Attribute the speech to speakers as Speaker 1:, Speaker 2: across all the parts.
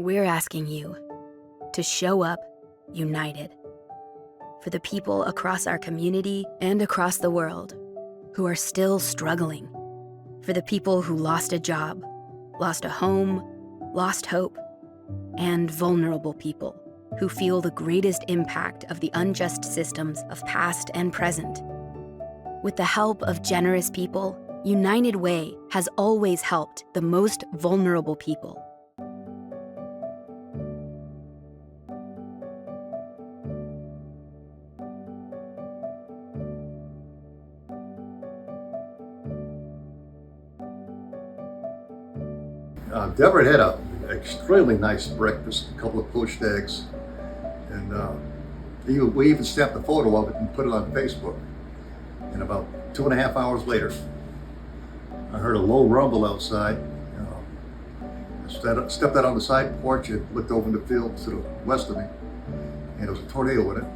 Speaker 1: We're asking you to show up united for the people across our community and across the world who are still struggling, for the people who lost a job, lost a home, lost hope, and vulnerable people who feel the greatest impact of the unjust systems of past and present. With the help of generous people, United Way has always helped the most vulnerable people.
Speaker 2: Deborah had an extremely nice breakfast, a couple of poached eggs, and we even snapped a photo of it and put it on Facebook. And about 2.5 hours later, I heard a low rumble outside. I stepped out on the side porch and looked over in the field to the west of me, and there was a tornado in it.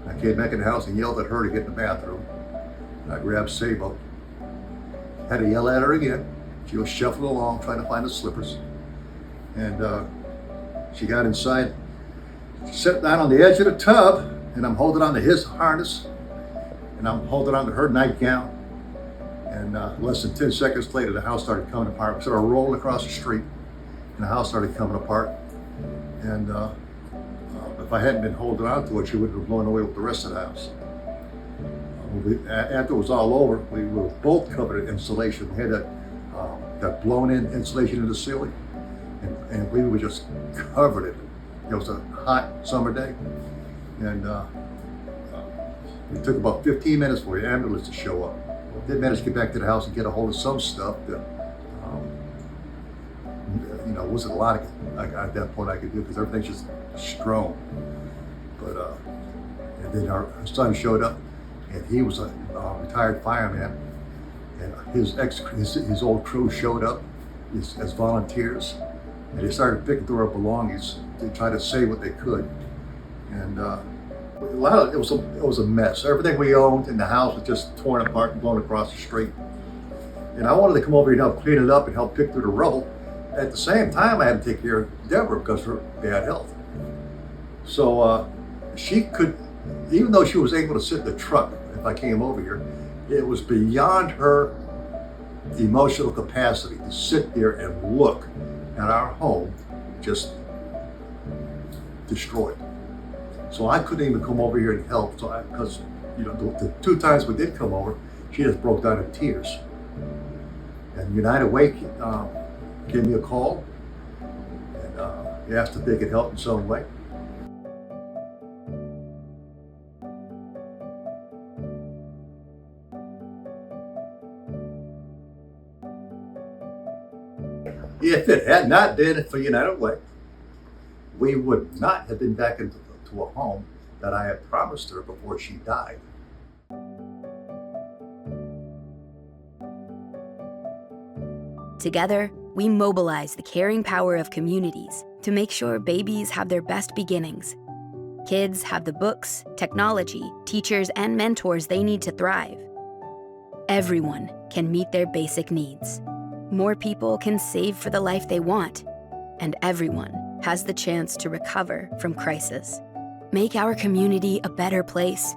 Speaker 2: I came back in the house and yelled at her to get in the bathroom. And I grabbed Sabo, had to yell at her again. She was shuffling along trying to find the slippers. And she got inside. She sat down on the edge of the tub, and I'm holding on to his harness, and I'm holding on to her nightgown. And less than 10 seconds later, the house started coming apart. We started rolling across the street, and the house started coming apart. And if I hadn't been holding on to it, she would have blown away with the rest of the house. After it was all over, we were both covered in insulation. We had that blown-in insulation in the ceiling, and we were just covered in it. It was a hot summer day, and it took about 15 minutes for the ambulance to show up. Did manage to get back to the house and get a hold of some stuff that, wasn't a lot at that point I could do because everything's just strewn. But and then our son showed up, and he was a retired fireman, and his old crew showed up as volunteers, and they started picking through our belongings to try to save what they could. And a lot of it was a mess. Everything we owned in the house was just torn apart and blown across the street. And I wanted to come over here and help clean it up and help pick through the rubble. At the same time, I had to take care of Deborah because of her bad health. So she could, even though she was able to sit in the truck if I came over here, it was beyond her emotional capacity to sit there and look at our home just destroyed. So I couldn't even come over here and help. Because the 2 times we did come over, she just broke down in tears. And United Way gave me a call and asked if they could help in some way. If it had not been for United Way, we would not have been back into a home that I had promised her before she died.
Speaker 1: Together, we mobilize the caring power of communities to make sure babies have their best beginnings. Kids have the books, technology, teachers, and mentors they need to thrive. Everyone can meet their basic needs. More people can save for the life they want, and everyone has the chance to recover from crisis. Make our community a better place.